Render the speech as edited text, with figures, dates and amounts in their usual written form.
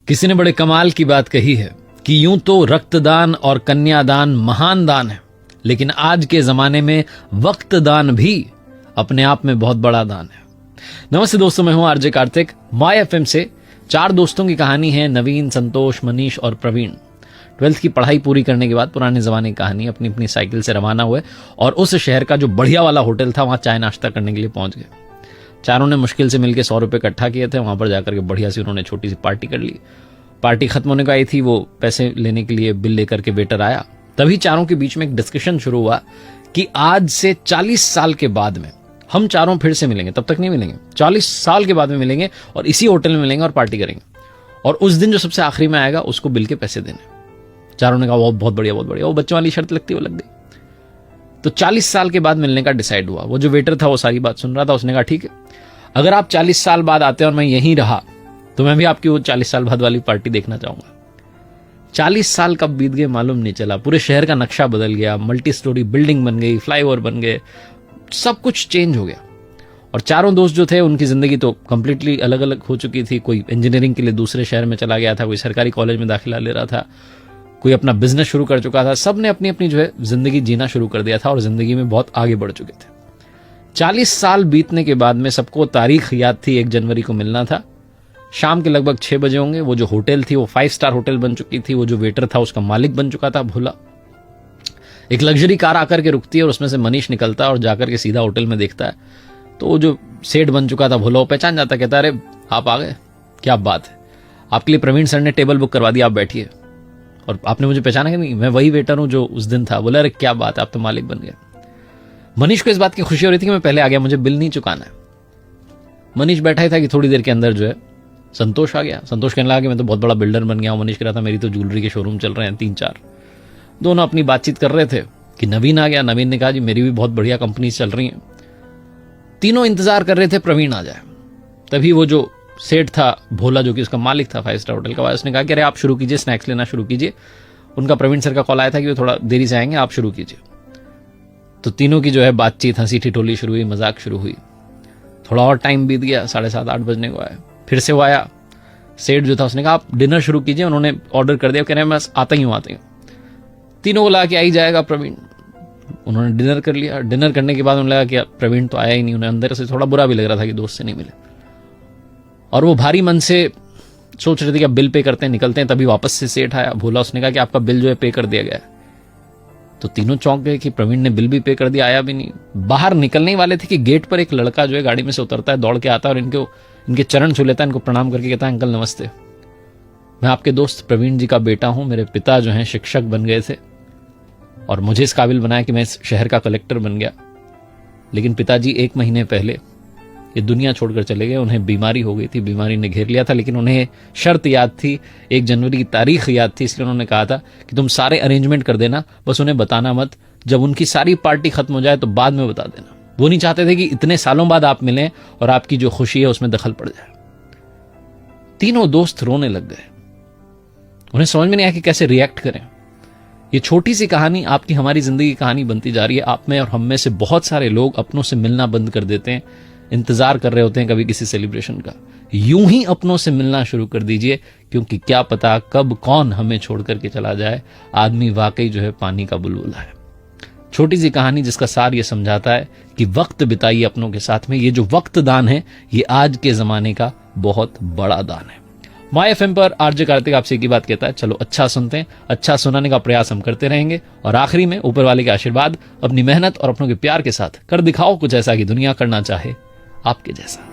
किसी ने बड़े कमाल की बात कही है कि यूं तो रक्तदान और कन्यादान महान दान है, लेकिन आज के जमाने में वक्त दान भी अपने आप में बहुत बड़ा दान है। नमस्ते दोस्तों, मैं हूं आरजे कार्तिक। माय एफएम से 4 दोस्तों की कहानी है, नवीन, संतोष, मनीष और प्रवीण। 12th की पढ़ाई पूरी करने के बाद पुराने जमाने की कहानी अपनी अपनी साइकिल से रवाना हुए और उस शहर का जो बढ़िया वाला होटल था वहां चाय नाश्ता करने के लिए पहुंच गए। चारों ने मुश्किल से मिलकर 100 रुपए इकट्ठा किए थे। वहां पर जाकर के बढ़िया सी उन्होंने छोटी सी पार्टी कर ली। पार्टी खत्म होने को आई थी, वो पैसे लेने के लिए बिल लेकर के वेटर आया। तभी चारों के बीच में एक डिस्कशन शुरू हुआ कि आज से 40 साल के बाद में हम चारों फिर से मिलेंगे। तब तक नहीं मिलेंगे, 40 साल के बाद में मिलेंगे और इसी होटल में मिलेंगे और पार्टी करेंगे, और उस दिन जो सबसे आखिरी में आएगा उसको बिल के पैसे देने। चारों ने कहा बहुत बढ़िया, बहुत बढ़िया। वो बच्चों वाली शर्त लगती है, वो लग गई। तो 40 साल के बाद मिलने का डिसाइड हुआ। वो जो वेटर था वो सारी बात सुन रहा था। उसने कहा ठीक है, अगर आप 40 साल बाद आते हैं और मैं यहीं रहा तो मैं भी आपकी वो 40 साल बाद वाली पार्टी देखना चाहूंगा। 40 साल कब बीत गए मालूम नहीं चला। पूरे शहर का नक्शा बदल गया, मल्टी स्टोरी बिल्डिंग बन गई, फ्लाईओवर बन गए, सब कुछ चेंज हो गया। और चारों दोस्त जो थे उनकी जिंदगी तो कंप्लीटली अलग अलग हो चुकी थी। कोई इंजीनियरिंग के लिए दूसरे शहर में चला गया था, कोई सरकारी कॉलेज में दाखिला ले रहा था, कोई अपना बिजनेस शुरू कर चुका था। सब ने अपनी अपनी जो है जिंदगी जीना शुरू कर दिया था और जिंदगी में बहुत आगे बढ़ चुके थे। 40 साल बीतने के बाद में सबको तारीख याद थी, 1 जनवरी को मिलना था। शाम के लगभग 6 बजे होंगे। वो जो होटल थी वो 5 स्टार होटल बन चुकी थी। वो जो वेटर था उसका मालिक बन चुका था भोला। एक लग्जरी कार आकर के रुकती है और उसमें से मनीष निकलता है और जाकर के सीधा होटल में देखता है तो वो जो सेठ बन चुका था भोला वो पहचान जाता, कहता अरे आप आ गए, क्या बात है, आपके लिए प्रवीण सर ने टेबल बुक करवा दिया, आप बैठिए। और आपने मुझे पहचाना कि नहीं, मैं वही वेटर हूं जो उस दिन था। बोला अरे क्या बात है, आप तो मालिक बन गए। मनीष को इस बात की खुशी हो रही थी कि मैं पहले आ गया, मुझे बिल नहीं चुकाना है। मनीष बैठा ही था कि थोड़ी देर के अंदर जो है संतोष आ गया। संतोष कहने लगा कि मैं तो बहुत बड़ा बिल्डर बन गया हूं। मनीष कह रहा था मेरी तो ज्वेलरी के शोरूम चल रहे हैं 3-4। दोनों अपनी बातचीत कर रहे थे कि नवीन आ गया। नवीन ने कहा जी मेरी भी बहुत बढ़िया कंपनी चल रही हैं। तीनों इंतजार कर रहे थे प्रवीण आ जाए। तभी वो जो सेठ था भोला, जो कि उसका मालिक था 5 स्टार होटल का, उसने कहा कि अरे आप शुरू कीजिए, स्नैक्स लेना शुरू कीजिए। उनका प्रवीण सर का कॉल आया था कि वो थोड़ा देरी से आएंगे, आप शुरू कीजिए। तो तीनों की जो है बातचीत, हंसी ठिठोली शुरू हुई, मजाक शुरू हुई। थोड़ा और टाइम बीत गया, 7:30-8 बजने को आया। फिर से वो आया। सेठ जो था उसने कहा आप डिनर शुरू कीजिए। उन्होंने ऑर्डर कर दिया, कह रहे हैं बस आता ही हूं। तीनों को लगा कि आई जाएगा प्रवीण। उन्होंने डिनर कर लिया। डिनर करने के बाद उन्हें लगा कि प्रवीण तो आया ही नहीं। उन्हें अंदर से थोड़ा बुरा भी लग रहा था कि दोस्त से नहीं मिले, और वो भारी मन से सोच रहे थे कि अब बिल पे करते हैं, निकलते हैं। तभी वापस से सेठ आया भोला। उसने कहा कि आपका बिल जो है पे कर दिया गया है। तो तीनों चौंक गए कि प्रवीण ने बिल भी पे कर दिया, आया भी नहीं। बाहर निकलने ही वाले थे कि गेट पर एक लड़का जो है गाड़ी में से उतरता है, दौड़ के आता है और इनके चरण छू लेता है, इनको प्रणाम करके कहता है अंकल नमस्ते, मैं आपके दोस्त प्रवीण जी का बेटा हूं। मेरे पिता जो हैं शिक्षक बन गए थे और मुझे इस काबिल बनाया कि मैं इस शहर का कलेक्टर बन गया। लेकिन पिताजी 1 महीने पहले ये दुनिया छोड़कर चले गए। उन्हें बीमारी हो गई थी, बीमारी ने घेर लिया था। लेकिन उन्हें शर्त याद थी, 1 जनवरी की तारीख याद थी, इसलिए उन्होंने कहा था कि तुम सारे अरेंजमेंट कर देना, बस उन्हें बताना मत। जब उनकी सारी पार्टी खत्म हो जाए तो बाद में बता देना। वो नहीं चाहते थे कि इतने सालों बाद आप मिलें और आपकी जो खुशी है उसमें दखल पड़ जाए। तीनों दोस्त रोने लग गए। उन्हें समझ में नहीं आया कि कैसे रिएक्ट करें। ये छोटी सी कहानी आपकी हमारी जिंदगी की कहानी बनती जा रही है। आप में और हम में से बहुत सारे लोग अपनों से मिलना बंद कर देते हैं, इंतजार कर रहे होते हैं कभी किसी सेलिब्रेशन का। यूं ही अपनों से मिलना शुरू कर दीजिए, क्योंकि क्या पता कब कौन हमें छोड़ करके चला जाए। आदमी वाकई जो है पानी का बुलबुला है। छोटी सी कहानी जिसका सार ये समझाता है कि वक्त बिताइए अपनों के साथ में। ये जो वक्त दान है ये आज के जमाने का बहुत बड़ा दान है। माय एफएम पर आरजे कार्तिक आपसे एक ही बात कहता है, चलो अच्छा सुनते हैं, अच्छा सुनाने का प्रयास हम करते रहेंगे। और आखिरी में ऊपर वाले के आशीर्वाद, अपनी मेहनत और अपनों के प्यार के साथ कर दिखाओ कुछ ऐसा कि दुनिया करना चाहे आपके जैसा।